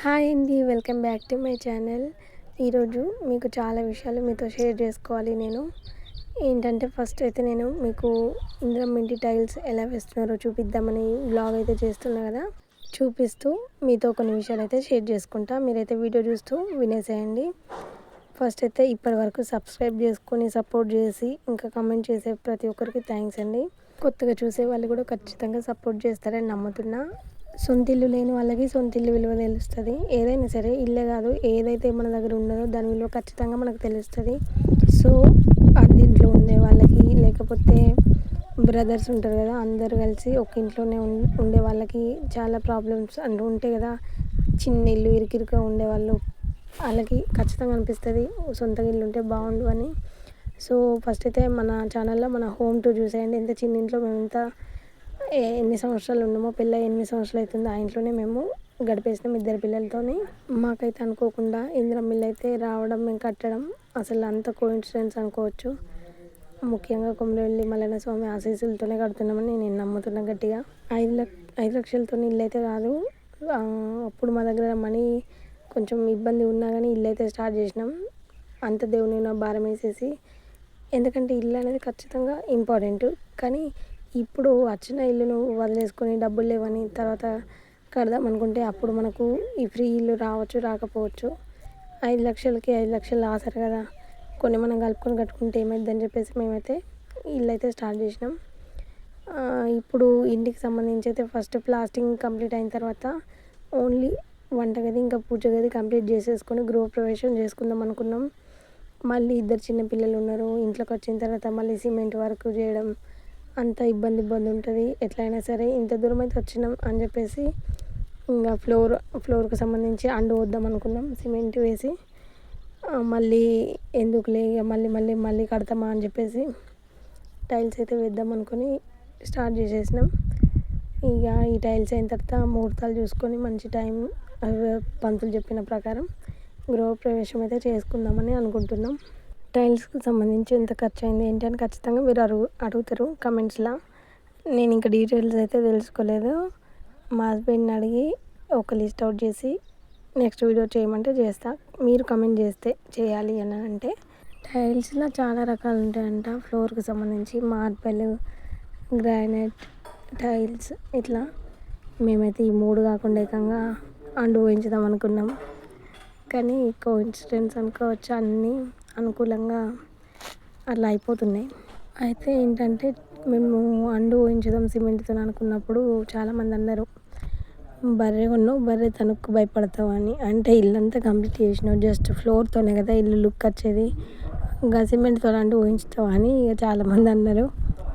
Hi అండి. Welcome back to my channel. ఈరోజు మీకు చాలా విషయాలు మీతో షేర్ చేసుకోవాలి నేను. ఏంటంటే ఫస్ట్ అయితే నేను మీకు ఇందిరమ్మ ఇంటి టైల్స్ ఎలా వేస్తున్నారో చూపిద్దామని వ్లాగ్ అయితే చేస్తున్నా కదా. చూపిస్తూ మీతో కొన్ని విషయాలు అయితే షేర్ చేసుకుంటా. మీరైతే వీడియో చూస్తూ వినేసేయండి. ఫస్ట్ అయితే ఇప్పటివరకు సబ్స్క్రైబ్ చేసుకొని సపోర్ట్ చేసి ఇంకా కామెంట్ చేసే ప్రతి ఒక్కరికి థ్యాంక్స్ అండి. కొత్తగా చూసే వాళ్ళు కూడా ఖచ్చితంగా సపోర్ట్ చేస్తారని నమ్ముతున్నా. సొంత ఇల్లు లేని వాళ్ళకి సొంత ఇల్లు విలువ తెలుస్తుంది. ఏదైనా సరే ఇల్లే కాదు, ఏదైతే మన దగ్గర ఉన్నదో దాని విలువ ఖచ్చితంగా మనకు తెలుస్తుంది. సో అద్దెంట్లో ఉండే వాళ్ళకి, లేకపోతే బ్రదర్స్ ఉంటారు కదా, అందరూ కలిసి ఒక ఇంట్లోనే ఉండే వాళ్ళకి చాలా ప్రాబ్లమ్స్ అంటూ ఉంటాయి కదా. చిన్న ఇల్లు ఇరుకిరుగా ఉండేవాళ్ళు, వాళ్ళకి ఖచ్చితంగా అనిపిస్తుంది సొంతగా ఇల్లు ఉంటే బాగుండు అని. సో ఫస్ట్ అయితే మన ఛానల్లో మన హోమ్ టూర్ చూసేయండి. ఎంత చిన్న ఇంట్లో మేము ఎంత ఎన్ని సంవత్సరాలు ఉన్నామో, పెళ్ళి 8 సంవత్సరాలు అవుతుంది. ఆ ఇంట్లోనే మేము గడిపేసినాం ఇద్దరు పిల్లలతోని. మాకైతే అనుకోకుండా ఇందిరమ్మ ఇల్లు అయితే రావడం, మేము కట్టడం అసలు అంత కోఇన్సిడెన్స్ అనుకోవచ్చు. ముఖ్యంగా కొమరవెల్లి మల్లన్న స్వామి ఆశీస్సులతోనే కడుతున్నామని నేను నమ్ముతున్నా గట్టిగా. 5 లక్షలతో ఇల్లు అయితే కాదు. అప్పుడు మా దగ్గర మనీ కొంచెం ఇబ్బంది ఉన్నా కానీ ఇల్లు అయితే స్టార్ట్ చేసినాం. అంత దేవుని నా భారం వేసేసి. ఎందుకంటే ఇల్లు అనేది ఖచ్చితంగా ఇంపార్టెంట్. కానీ ఇప్పుడు వచ్చిన ఇల్లును వదిలేసుకొని డబ్బులు లేవని తర్వాత కడదాం అనుకుంటే అప్పుడు మనకు ఈ ఫ్రీ ఇల్లు రావచ్చు, రాకపోవచ్చు. 5 లక్షలకి 5 లక్షలు ఆసరు కదా, కొన్ని మనం కలుపుకొని కట్టుకుంటే ఏమైందని చెప్పేసి మేమైతే ఇల్లు అయితే స్టార్ట్ చేసినాం. ఇప్పుడు ఇంటికి సంబంధించి అయితే ఫస్ట్ ప్లాస్టింగ్ కంప్లీట్ అయిన తర్వాత ఓన్లీ వంటగది ఇంకా పూజ గది కంప్లీట్ చేసేసుకొని గృహప్రవేశం చేసుకుందాం అనుకున్నాం. మళ్ళీ ఇద్దరు చిన్న పిల్లలు ఉన్నారు. ఇంట్లోకి వచ్చిన తర్వాత మళ్ళీ సిమెంట్ వర్క్ చేయడం అంత ఇబ్బంది ఉంటుంది. ఎట్లయినా సరే ఇంత దూరం అయితే వచ్చినాం అని చెప్పేసి ఇంకా ఫ్లోర్కి సంబంధించి అండు వద్దాం అనుకున్నాం సిమెంట్ వేసి. మళ్ళీ ఎందుకులే ఇక మళ్ళీ కడతామా అని చెప్పేసి టైల్స్ అయితే వేద్దాం అనుకొని స్టార్ట్ చేసేసినాం. ఇక ఈ టైల్స్ అయిన తర్వాత ముహూర్తాలు చూసుకొని మంచి టైం పంతులు చెప్పిన ప్రకారం గృహప్రవేశం అయితే చేసుకుందామని అనుకుంటున్నాం. టైల్స్కి సంబంధించి ఎంత ఖర్చు అయింది ఏంటి అని ఖచ్చితంగా మీరు అడుగుతారు కమెంట్స్లో. నేను ఇంకా డీటెయిల్స్ అయితే తెలుసుకోలేదు. మా హస్బెండ్ని అడిగి ఒక లిస్ట్ అవుట్ చేసి నెక్స్ట్ వీడియో చేయమంటే చేస్తా. మీరు కమెంట్ చేస్తే చేయాలి అని అంటే. టైల్స్లో చాలా రకాలు ఉంటాయంట. ఫ్లోర్కి సంబంధించి మార్బల్, గ్రానైట్ టైల్స్ ఇట్లా. మేమైతే ఈ 3 కాకుండా ఏకంగా అండు వేయించుదాం అనుకున్నాం. కానీ కోఇన్సిడెన్స్ అనుకోవచ్చు, అన్నీ అనుకూలంగా అట్లా అయిపోతున్నాయి. అయితే ఏంటంటే మేము అండు వేయించుదాం సిమెంట్తో అనుకున్నప్పుడు చాలామంది అన్నారు, బర్రె తణుక్కు భయపడతావు అని. అంటే ఇల్లంతా కంప్లీట్ చేసినావు, జస్ట్ ఫ్లోర్తోనే కదా ఇల్లు లుక్ వచ్చేది, ఇంకా సిమెంట్తో అంటూ ఊహించుతావు అని ఇక చాలామంది అన్నారు.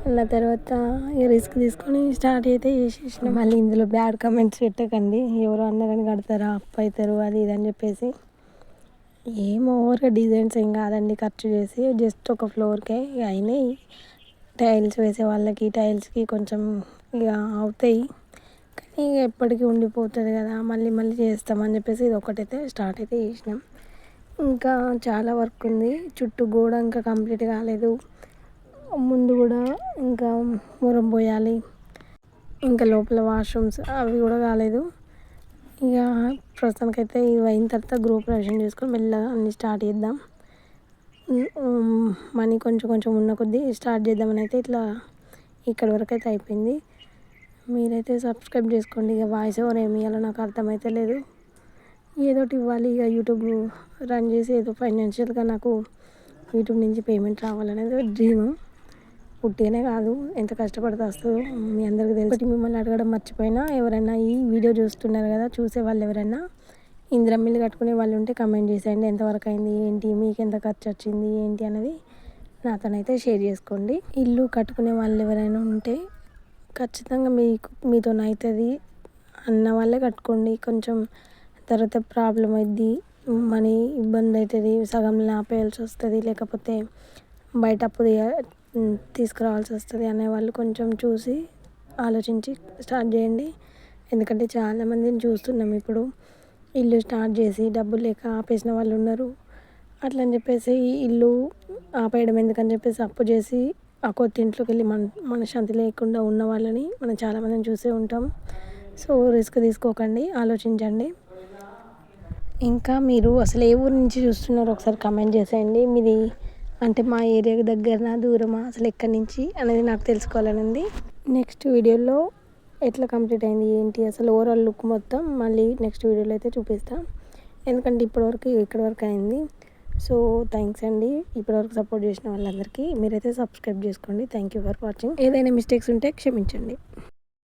అన్న తర్వాత ఇక రిస్క్ తీసుకొని స్టార్ట్ అయితే చేసేసిన. మళ్ళీ ఇందులో బ్యాడ్ కమెంట్స్ పెట్టకండి, ఎవరు అన్నారని కడతారా, అప్పు అవుతారు అది ఇది అని చెప్పేసి. ఏం ఓవర్గా డిజైన్స్ ఏం కాదండి, ఖర్చు చేసి జస్ట్ ఒక ఫ్లోర్కే అయినాయి. టైల్స్ వేసే వాళ్ళకి టైల్స్కి కొంచెం ఇక అవుతాయి, కానీ ఇక ఎప్పటికీ ఉండిపోతుంది కదా, మళ్ళీ చేస్తామని చెప్పేసి ఇది ఒకటైతే స్టార్ట్ అయితే చేసినాం. ఇంకా చాలా వర్క్ ఉంది. చుట్టూ గోడ ఇంకా కంప్లీట్ కాలేదు. ముందు కూడా ఇంకా మురం పోయాలి. ఇంకా లోపల వాష్రూమ్స్ అవి కూడా కాలేదు. ఇక ప్రస్తుతానికైతే ఇవి అయిన తర్వాత గృహప్రవేశం చేసుకొని మెల్లగా అన్నీ స్టార్ట్ చేద్దాం. మనీ కొంచెం ఉన్న కొద్దీ స్టార్ట్ చేద్దామని అయితే ఇట్లా ఇక్కడి వరకు అయితే అయిపోయింది. మీరైతే సబ్స్క్రైబ్ చేసుకోండి. ఇక వాయిస్ ఓవర్ ఏమి ఇవ్వాలో నాకు అర్థమైతే లేదు. ఏదోటి ఇవ్వాలి. ఇక యూట్యూబ్ రన్ చేసి ఏదో ఫైనాన్షియల్గా నాకు యూట్యూబ్ నుంచి పేమెంట్ రావాలనేది డ్రీమ్. పుట్టిగానే కాదు, ఎంత కష్టపడితే వస్తుందో మీ అందరికీ తెలుసు. ఒకటి మిమ్మల్ని అడగడం మర్చిపోయినా, ఎవరైనా ఈ వీడియో చూస్తున్నారు కదా, చూసే వాళ్ళు ఎవరైనా ఇందిరమ్మ ఇల్లు కట్టుకునే వాళ్ళు ఉంటే కమెంట్ చేసేయండి. ఎంతవరకు అయింది ఏంటి, మీకు ఎంత ఖర్చు వచ్చింది ఏంటి అనేది నాతోనైతే షేర్ చేసుకోండి. ఇల్లు కట్టుకునే వాళ్ళు ఎవరైనా ఉంటే ఖచ్చితంగా మీతో అవుతుంది అన్న వాళ్ళే కట్టుకోండి. కొంచెం తర్వాత ప్రాబ్లం అవుద్ది, మనీ ఇబ్బంది అవుతుంది, సగంలో ఆపేయాల్సి వస్తుంది, లేకపోతే బయట అప్పు తీసుకురావాల్సి వస్తుంది అనేవాళ్ళు కొంచెం చూసి ఆలోచించి స్టార్ట్ చేయండి. ఎందుకంటే చాలామందిని చూస్తున్నాం ఇప్పుడు, ఇల్లు స్టార్ట్ చేసి డబ్బులు లేక ఆపేసిన వాళ్ళు ఉన్నారు. అట్లా అని చెప్పేసి ఇల్లు ఆపేయడం ఎందుకని చెప్పేసి అప్పు చేసి ఆ కొత్త ఇంట్లోకి వెళ్ళి మనశ్శాంతి లేకుండా ఉన్న వాళ్ళని మనం చాలామందిని చూసే ఉంటాం. సో రిస్క్ తీసుకోకండి, ఆలోచించండి. ఇంకా మీరు అసలు ఏ ఊరు నుంచి చూస్తున్నారో ఒకసారి కమెంట్ చేసేయండి. మీది అంటే మా ఏరియాకి దగ్గరనా దూరమా అసలు ఎక్కడి నుంచి అనేది నాకు తెలుసుకోవాలని ఉంది. నెక్స్ట్ వీడియోలో ఎట్లా కంప్లీట్ అయింది ఏంటి అసలు ఓవరాల్ లుక్ మొత్తం మళ్ళీ నెక్స్ట్ వీడియోలో అయితే చూపిస్తాను. ఎందుకంటే ఇక్కడి వరకు అయింది. సో థ్యాంక్స్ అండి ఇప్పటివరకు సపోర్ట్ చేసిన వాళ్ళందరికీ. మీరైతే సబ్స్క్రైబ్ చేసుకోండి. Thank you for watching. ఏదైనా మిస్టేక్స్ ఉంటే క్షమించండి.